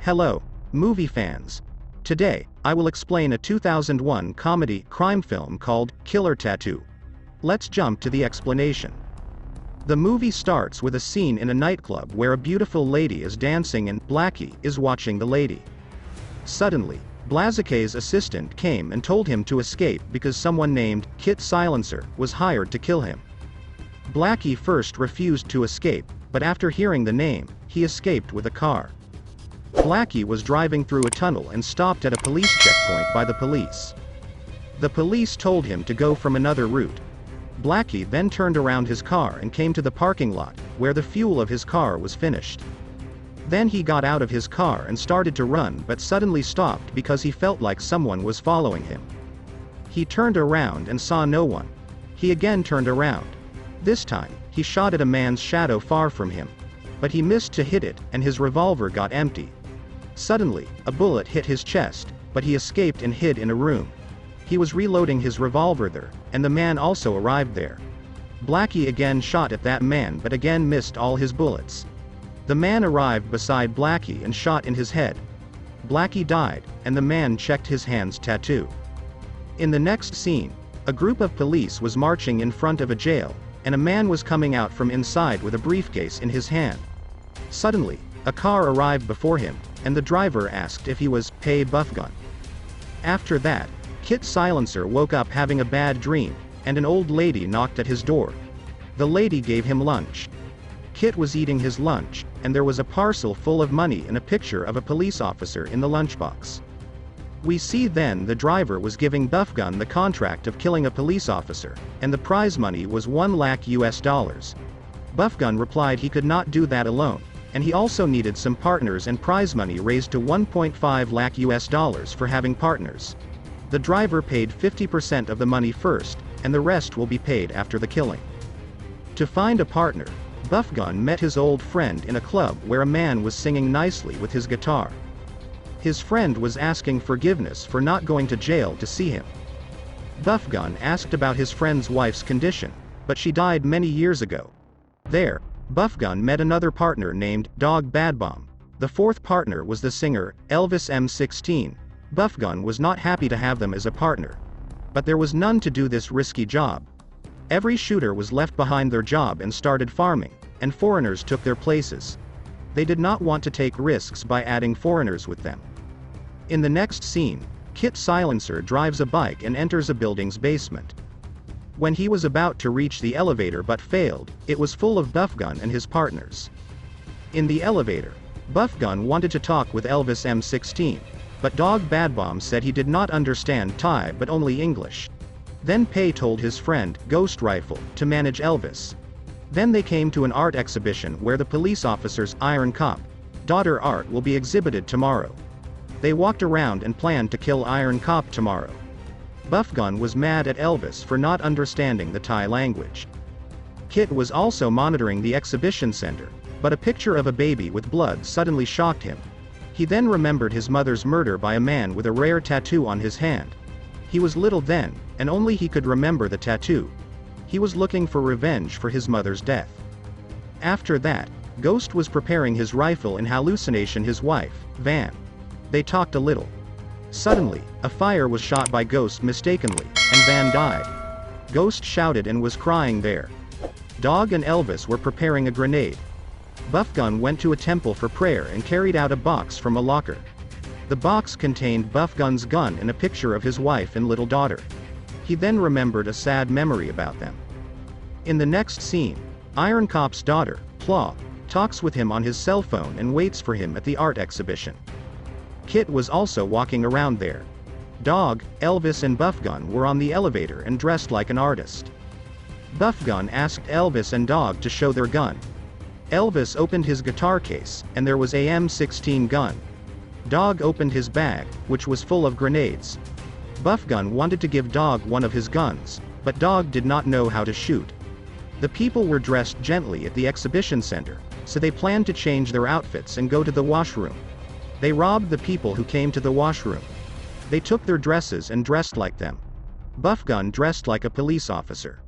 Hello, movie fans. Today, I will explain a 2001 comedy crime film called Killer Tattoo. Let's jump to the explanation. The movie starts with a scene in a nightclub where a beautiful lady is dancing and Blackie is watching the lady. Suddenly, Blaziken's assistant came and told him to escape because someone named Kit Silencer was hired to kill him. Blackie first refused to escape, but after hearing the name, he escaped with a car. Blackie was driving through a tunnel and stopped at a police checkpoint by the police. The police told him to go from another route. Blackie then turned around his car and came to the parking lot, where the fuel of his car was finished. Then he got out of his car and started to run but suddenly stopped because he felt like someone was following him. He turned around and saw no one. He again turned around. This time, he shot at a man's shadow far from him. But he missed to hit it, and his revolver got empty. Suddenly, a bullet hit his chest, but he escaped and hid in a room. He was reloading his revolver there, and the man also arrived there. Blackie again shot at that man but again missed all his bullets. The man arrived beside Blackie and shot in his head. Blackie died, and the man checked his hand's tattoo. In the next scene, a group of police was marching in front of a jail, and a man was coming out from inside with a briefcase in his hand. Suddenly, a car arrived before him, and the driver asked if he was Pay Buffgun. After that, Kit Silencer woke up having a bad dream, and an old lady knocked at his door. The lady gave him lunch. Kit was eating his lunch, and there was a parcel full of money and a picture of a police officer in the lunchbox. We see then the driver was giving Buffgun the contract of killing a police officer, and the prize money was $1 lakh. Buffgun replied he could not do that alone, and he also needed some partners and prize money raised to $1.5 lakh for having partners. The driver paid 50% of the money first, and the rest will be paid after the killing. To find a partner, Buffgun met his old friend in a club where a man was singing nicely with his guitar. His friend was asking forgiveness for not going to jail to see him. Buffgun asked about his friend's wife's condition, but she died many years ago. There, Buffgun met another partner named Dog Badbomb. The fourth partner was the singer, Elvis M16. Buffgun was not happy to have them as a partner. But there was none to do this risky job. Every shooter was left behind their job and started farming, and foreigners took their places. They did not want to take risks by adding foreigners with them. In the next scene, Kit Silencer drives a bike and enters a building's basement. When he was about to reach the elevator but failed, it was full of Buffgun and his partners. In the elevator, Buffgun wanted to talk with Elvis M16, but Dog Badbomb said he did not understand Thai but only English. Then Pei told his friend, Ghost Rifle, to manage Elvis. Then they came to an art exhibition where the police officer's Iron Cop daughter art will be exhibited tomorrow. They walked around and planned to kill Iron Cop tomorrow. Buffgun was mad at Elvis for not understanding the Thai language. Kit was also monitoring the exhibition center, but a picture of a baby with blood suddenly shocked him. He then remembered his mother's murder by a man with a rare tattoo on his hand. He was little then, and only he could remember the tattoo. He was looking for revenge for his mother's death. After that, Ghost was preparing his rifle in hallucination his wife, Van. They talked a little. Suddenly, a fire was shot by Ghost mistakenly, and Van died. Ghost shouted and was crying there. Dog and Elvis were preparing a grenade. Buffgun went to a temple for prayer and carried out a box from a locker. The box contained Buffgun's gun and a picture of his wife and little daughter. He then remembered a sad memory about them. In the next scene, Iron Cop's daughter, Claw, talks with him on his cell phone and waits for him at the art exhibition. Kit was also walking around there. Dog, Elvis and Buffgun were on the elevator and dressed like an artist. Buffgun asked Elvis and Dog to show their gun. Elvis opened his guitar case, and there was a M16 gun. Dog opened his bag, which was full of grenades. Buffgun wanted to give Dog one of his guns, but Dog did not know how to shoot. The people were dressed gently at the exhibition center, so they planned to change their outfits and go to the washroom. They robbed the people who came to the washroom. They took their dresses and dressed like them. Buffgun dressed like a police officer.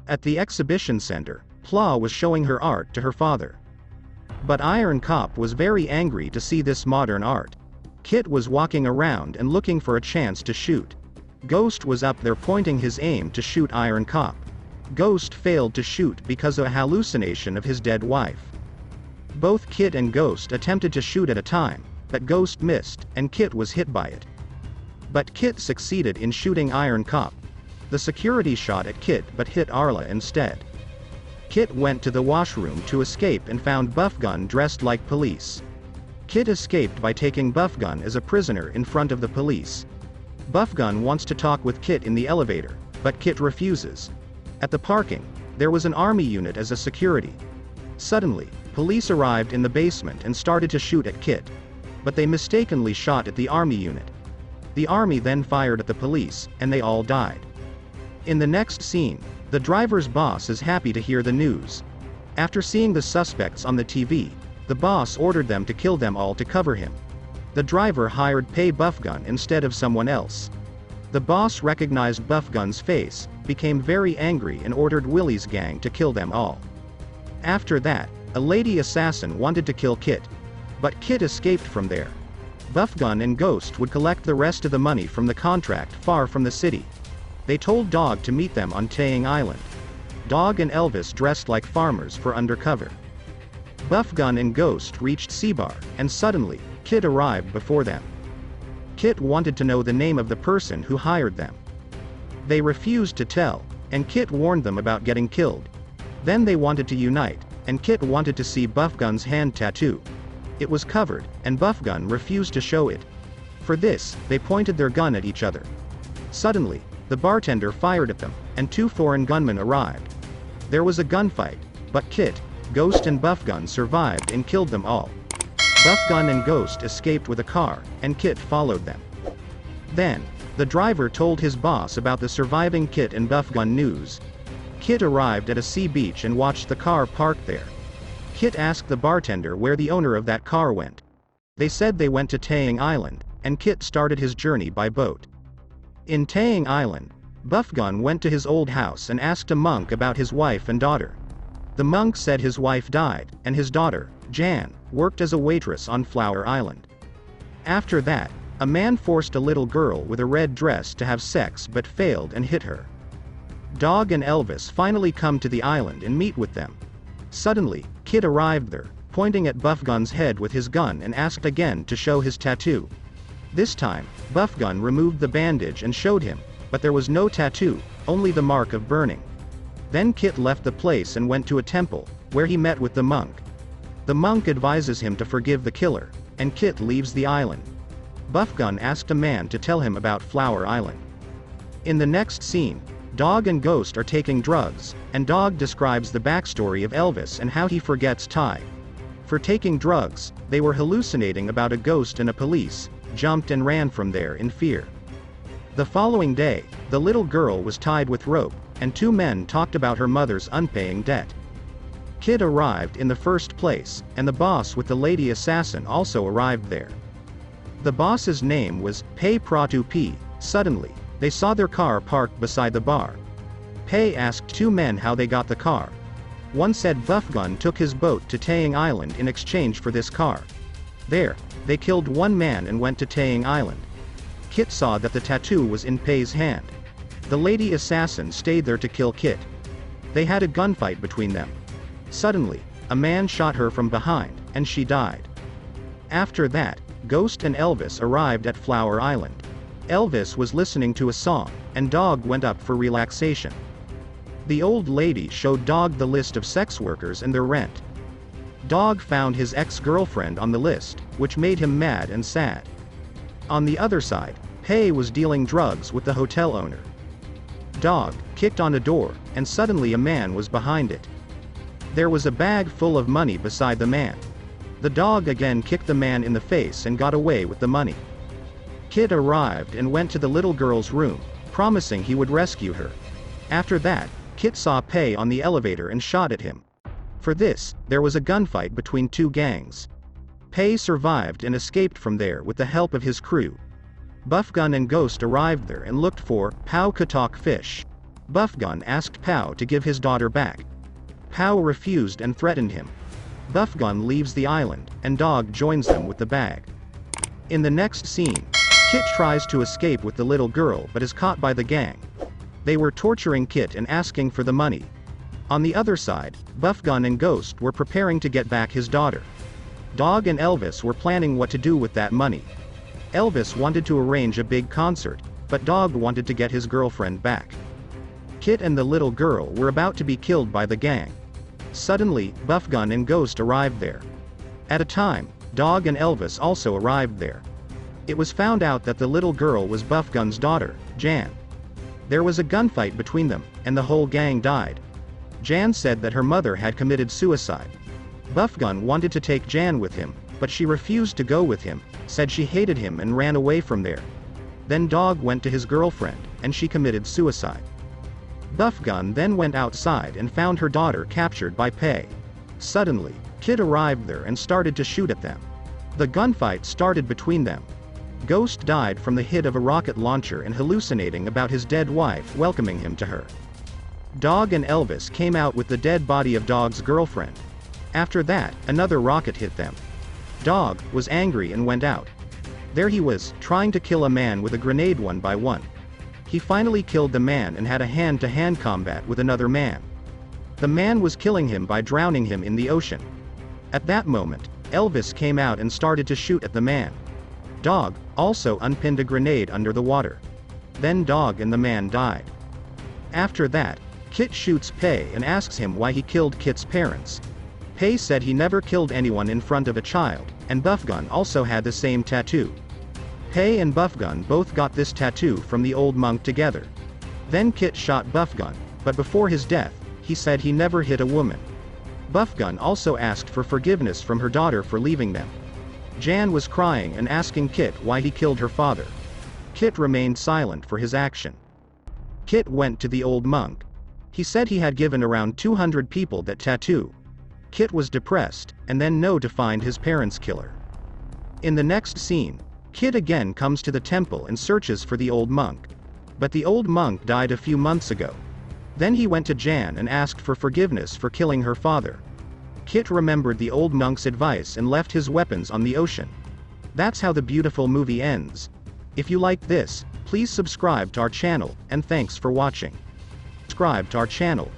At the exhibition center, Claw was showing her art to her father. But Iron Cop was very angry to see this modern art. Kit was walking around and looking for a chance to shoot. Ghost was up there pointing his aim to shoot Iron Cop. Ghost failed to shoot because of a hallucination of his dead wife. Both Kit and Ghost attempted to shoot at a time, but Ghost missed, and Kit was hit by it. But Kit succeeded in shooting Iron Cop. The security shot at Kit but hit Arla instead. Kit went to the washroom to escape and found Buff Gun dressed like police. Kit escaped by taking Buff Gun as a prisoner in front of the police. Buff Gun wants to talk with Kit in the elevator, but Kit refuses. At the parking, there was an army unit as a security. Suddenly, police arrived in the basement and started to shoot at Kit. But they mistakenly shot at the army unit. The army then fired at the police, and they all died. In the next scene, the driver's boss is happy to hear the news. After seeing the suspects on the TV, the boss ordered them to kill them all to cover him. The driver hired Pay Buff Gun instead of someone else. The boss recognized Buff Gun's face, became very angry and ordered Willie's gang to kill them all. After that, a lady assassin wanted to kill Kit. But Kit escaped from there. Buff Gun and Ghost would collect the rest of the money from the contract far from the city. They told Dog to meet them on Taying Island. Dog and Elvis dressed like farmers for undercover. Buff Gun and Ghost reached Seabar, and suddenly, Kit arrived before them. Kit wanted to know the name of the person who hired them. They refused to tell, and Kit warned them about getting killed. Then they wanted to unite, and Kit wanted to see Buff Gun's hand tattoo. It was covered, and Buff Gun refused to show it. For this, they pointed their gun at each other. Suddenly, the bartender fired at them, and 2 foreign gunmen arrived. There was a gunfight, but Kit, Ghost and Buff Gun survived and killed them all. Buff Gun and Ghost escaped with a car, and Kit followed them. Then, the driver told his boss about the surviving Kit and Buff Gun news. Kit arrived at a sea beach and watched the car parked there. Kit asked the bartender where the owner of that car went. They said they went to Taying Island, and Kit started his journey by boat. In Taying Island, Buff Gun went to his old house and asked a monk about his wife and daughter. The monk said his wife died, and his daughter, Jan, worked as a waitress on Flower Island. After that, a man forced a little girl with a red dress to have sex but failed and hit her. Dog and Elvis finally come to the island and meet with them. Suddenly, Kit arrived there, pointing at Buff Gun's head with his gun and asked again to show his tattoo. This time, Buff Gun removed the bandage and showed him, but there was no tattoo, only the mark of burning. Then Kit left the place and went to a temple, where he met with the monk. The monk advises him to forgive the killer, and Kit leaves the island. Buff Gun asked a man to tell him about Flower Island. In the next scene, Dog and Ghost are taking drugs, and Dog describes the backstory of Elvis and how he forgets Ty. For taking drugs, they were hallucinating about a ghost and a police, jumped and ran from there in fear. The following day, the little girl was tied with rope, and 2 men talked about her mother's unpaying debt. Kit arrived in the first place, and the boss with the lady assassin also arrived there. The boss's name was Pei Pratu P. Suddenly, they saw their car parked beside the bar. Pei asked 2 men how they got the car. One said Buff Gun took his boat to Taying Island in exchange for this car. There, they killed 1 man and went to Taying Island. Kit saw that the tattoo was in Pei's hand. The lady assassin stayed there to kill Kit. They had a gunfight between them. Suddenly, a man shot her from behind, and she died. After that, Ghost and Elvis arrived at Flower Island. Elvis was listening to a song, and Dog went up for relaxation. The old lady showed Dog the list of sex workers and their rent. Dog found his ex-girlfriend on the list, which made him mad and sad. On the other side, Pei was dealing drugs with the hotel owner. Dog kicked on a door, and suddenly a man was behind it. There was a bag full of money beside the man. The dog again kicked the man in the face and got away with the money. Kit arrived and went to the little girl's room, promising he would rescue her. After that, Kit saw Pei on the elevator and shot at him. For this, there was a gunfight between 2 gangs. Pei survived and escaped from there with the help of his crew. Buff Gun and Ghost arrived there and looked for Pao Katok fish. Buff Gun asked Pao to give his daughter back. Pao refused and threatened him. Buffgun leaves the island, and Dog joins them with the bag. In the next scene, Kit tries to escape with the little girl but is caught by the gang. They were torturing Kit and asking for the money. On the other side, Buffgun and Ghost were preparing to get back his daughter. Dog and Elvis were planning what to do with that money. Elvis wanted to arrange a big concert, but Dog wanted to get his girlfriend back. Kit and the little girl were about to be killed by the gang. Suddenly, Buffgun and Ghost arrived there. At a time, Dog and Elvis also arrived there. It was found out that the little girl was Buffgun's daughter, Jan. There was a gunfight between them, and the whole gang died. Jan said that her mother had committed suicide. Buffgun wanted to take Jan with him, but she refused to go with him, said she hated him and ran away from there. Then Dog went to his girlfriend, and she committed suicide. Buffgun then went outside and found her daughter captured by Pei. Suddenly, Kit arrived there and started to shoot at them. The gunfight started between them. Ghost died from the hit of a rocket launcher and hallucinating about his dead wife welcoming him to her. Dog and Elvis came out with the dead body of Dog's girlfriend. After that, another rocket hit them. Dog was angry and went out. There he was, trying to kill a man with a grenade one by one. He finally killed the man and had a hand-to-hand combat with another man. The man was killing him by drowning him in the ocean. At that moment, Elvis came out and started to shoot at the man. Dog also unpinned a grenade under the water. Then Dog and the man died. After that, Kit shoots Pei and asks him why he killed Kit's parents. Pei said he never killed anyone in front of a child, and Buffgun also had the same tattoo. Pei and Buffgun both got this tattoo from the old monk together. Then Kit shot Buffgun, but before his death, he said he never hit a woman. Buffgun also asked for forgiveness from her daughter for leaving them. Jan was crying and asking Kit why he killed her father. Kit remained silent for his action. Kit went to the old monk. He said he had given around 200 people that tattoo. Kit was depressed, and then know to find his parents' killer. In the next scene, Kit again comes to the temple and searches for the old monk. But the old monk died a few months ago. Then he went to Jan and asked for forgiveness for killing her father. Kit remembered the old monk's advice and left his weapons on the ocean. That's how the beautiful movie ends. If you like this, please subscribe to our channel, and thanks for watching. Subscribe to our channel,